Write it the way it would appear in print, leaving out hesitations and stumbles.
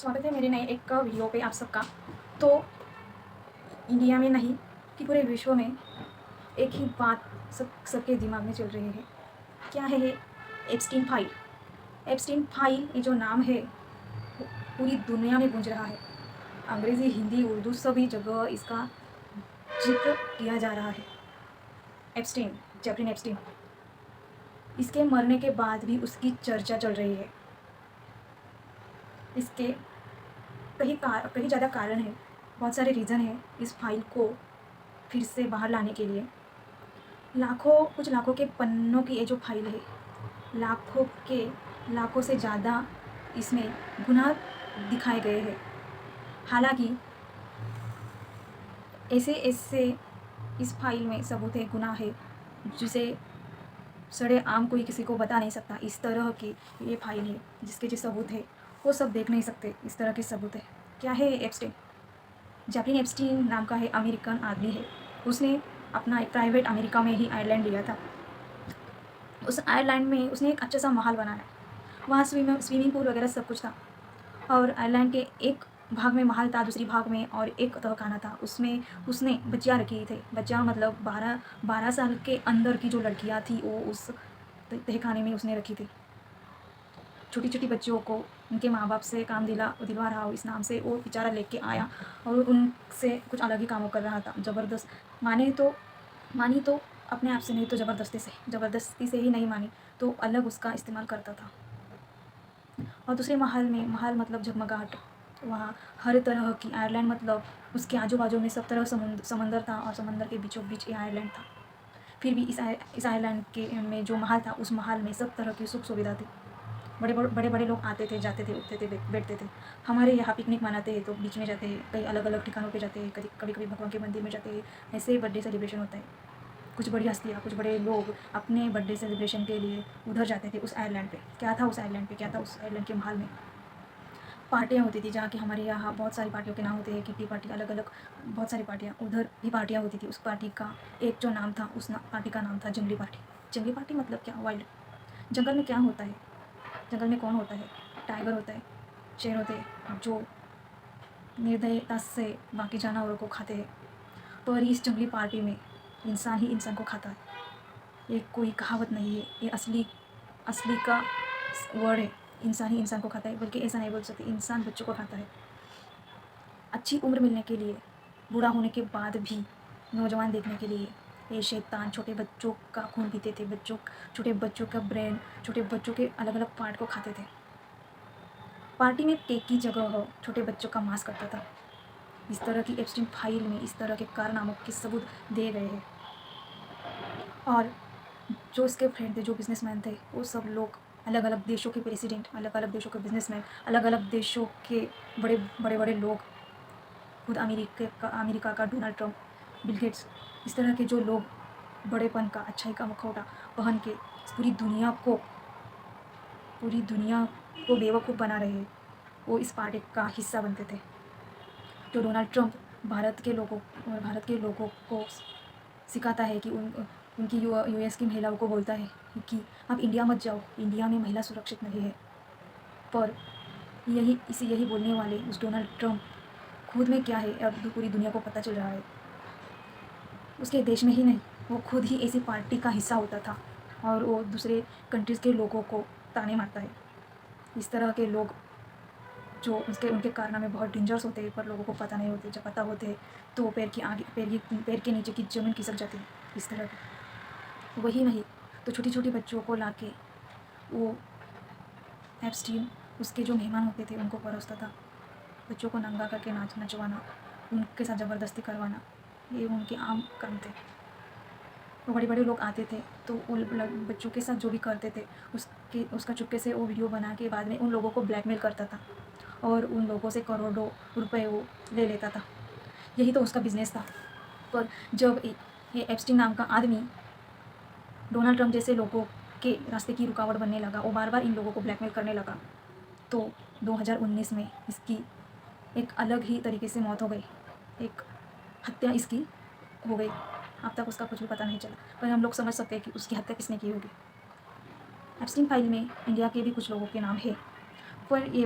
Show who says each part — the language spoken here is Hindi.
Speaker 1: स्वागत है मेरे नए एक वीडियो पे आप सबका। तो इंडिया में नहीं कि पूरे विश्व में एक ही बात सबके दिमाग में चल रही है। क्या है ये? Epstein file. एप्स्टीन फाइल ये जो नाम है वो पूरी दुनिया में गूंज रहा है। अंग्रेज़ी, हिंदी, उर्दू सभी जगह इसका जिक्र किया जा रहा है। Epstein, Jeffrey Epstein. इसके मरने के बाद भी उसकी चर्चा चल रही है। इसके कहीं ज़्यादा कारण है, बहुत सारे रीज़न है इस फाइल को फिर से बाहर लाने के लिए। कुछ लाखों के पन्नों की ये जो फाइल है, लाखों से ज़्यादा इसमें गुनाह दिखाए गए हैं। हालांकि ऐसे ऐसे इस फाइल में सबूत है, गुनाह है, जिसे सड़े आम कोई किसी को बता नहीं सकता। इस तरह की ये फाइल है जिसके जो सबूत है वो सब देख नहीं सकते। इस तरह के सबूत है। क्या है एप्स्टीन? जेफरी एप्स्टीन नाम का है, अमेरिकन आदमी है। उसने अपना एक प्राइवेट अमेरिका में ही आयरलैंड लिया था। उस आयरलैंड में उसने एक अच्छा सा महल बनाया। वहाँ स्विमिंग पूल वगैरह सब कुछ था। और आयरलैंड के एक भाग में महल था, दूसरी भाग में और एक तहखाना था। उसमें उसने बच्चियाँ रखी थे। बच्चियाँ मतलब 12 साल के अंदर की जो लड़कियाँ थी वो उस तहखाने में उसने रखी थी। छोटी छोटी बच्चियों को उनके माँ बाप से काम दिलवा रहा हो, इस नाम से वो बेचारा लेके आया और उनसे कुछ अलग ही कामों कर रहा था। ज़बरदस्त मानी तो अपने आप से नहीं तो ज़बरदस्ती से ही नहीं मानी तो अलग उसका इस्तेमाल करता था। और दूसरे महल मतलब झगमगाहट, वहाँ हर तरह की आयरलैंड मतलब उसके आजू बाजू में सब तरह समंदर था और समंदर के बीचों बीच ये आयरलैंड था। फिर भी इस आयरलैंड के में जो महल था, उस महल में सब तरह की सुख सुविधा थी। बड़े बड़े लोग आते थे, जाते थे, उठते थे, बैठते थे। हमारे यहाँ पिकनिक मनाते हैं तो बीच में जाते हैं, कई अलग अलग ठिकानों पे जाते हैं, कभी कभी भगवान के मंदिर में जाते हैं। ऐसे बर्थडे सेलिब्रेशन होता है। कुछ बड़ी हस्तियाँ, कुछ बड़े लोग अपने बर्थडे सेलिब्रेशन के लिए उधर जाते थे। उस आयरलैंड पे क्या था? उस आयरलैंड के महल में पार्टियाँ होती थी, जहाँ की हमारे यहाँ बहुत सारी पार्टियों के नाम होते हैं। किट्टी पार्टी, अलग अलग बहुत सारी पार्टियाँ, उधर भी पार्टियाँ होती थी। उस पार्टी का एक जो नाम था, पार्टी का नाम था जंगली पार्टी। जंगली पार्टी मतलब क्या? वाइल्ड। जंगल में क्या होता है? जंगल में कौन होता है? टाइगर होता है, शेर होते हैं जो निर्दयता से बाकी जानवरों को खाते हैं। पर इस जंगली पार्टी में इंसान ही इंसान को खाता है। ये कोई कहावत नहीं है, ये असली का वर्ड है। इंसान ही इंसान को खाता है, बल्कि ऐसा नहीं बोल सकते, इंसान बच्चों को खाता है। अच्छी उम्र मिलने के लिए, बूढ़ा होने के बाद भी नौजवान देखने के लिए ये शैतान छोटे बच्चों का खून पीते थे। छोटे बच्चों का ब्रेन, छोटे बच्चों के अलग अलग पार्ट को खाते थे। पार्टी में केक की जगह छोटे बच्चों का मांस करता था। इस तरह की एप्स्टीन फाइल में इस तरह के कारनामों के सबूत दिए गए हैं। और जो उसके फ्रेंड थे, जो बिजनेसमैन थे, वो सब लोग अलग अलग देशों के प्रेसिडेंट, अलग अलग देशों के बिजनेसमैन, अलग अलग देशों के बड़े लोग, खुद अमेरिका का डोनाल्ड ट्रंप, बिल गेट्स, इस तरह के जो लोग बड़ेपन का, अच्छाई का मुखौटा पहन के पूरी दुनिया को बेवकूफ़ बना रहे हैं, वो इस पार्टी का हिस्सा बनते थे। जो डोनाल्ड ट्रंप भारत के लोगों को सिखाता है कि उनकी यूएस की महिलाओं को बोलता है कि आप इंडिया मत जाओ, इंडिया में महिला सुरक्षित नहीं है। पर यही बोलने वाले उस डोनाल्ड ट्रंप खुद में क्या है अब पूरी दुनिया को पता चल रहा है। उसके देश में ही नहीं, वो खुद ही ऐसी पार्टी का हिस्सा होता था और वो दूसरे कंट्रीज़ के लोगों को ताने मारता है। इस तरह के लोग जो उनके कारनामे बहुत डेंजरस होते हैं, पर लोगों को पता नहीं होते। जब पता होते तो पैर के नीचे की ज़मीन खिसक जाती है। इस तरह की वही नहीं तो छोटी छोटी बच्चों को लाके वो एप्स्टीन उसके जो मेहमान होते थे उनको परोसता था। बच्चों को नंगा करके नचवाना, उनके साथ ज़बरदस्ती करवाना, ये उनके आम काम थे। वो बड़े लोग आते थे तो वो बच्चों के साथ जो भी करते थे उसका चुपके से वो वीडियो बना के बाद में उन लोगों को ब्लैकमेल करता था और उन लोगों से करोड़ों रुपए वो ले लेता था। यही तो उसका बिजनेस था। पर जब ये एप्स्टीन नाम का आदमी डोनाल्ड ट्रंप जैसे लोगों के रास्ते की रुकावट बनने लगा, वो बार बार इन लोगों को ब्लैकमेल करने लगा, तो 2019 में इसकी एक अलग ही तरीके से मौत हो गई। एक हत्या इसकी हो गई। अब तक उसका कुछ भी पता नहीं चला, पर हम लोग समझ सकते हैं कि उसकी हत्या किसने की होगी। एप्स्टीन फाइल में इंडिया के भी कुछ लोगों के नाम है, पर ये